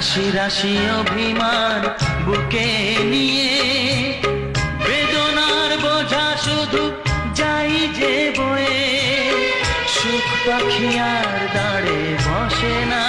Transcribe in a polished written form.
রাশি রাশি অভিমান বুকে নিয়ে বেদনার বোঝা শুধু যাই যে বয়ে সুখ পাখি আর দাঁড়ে বসে না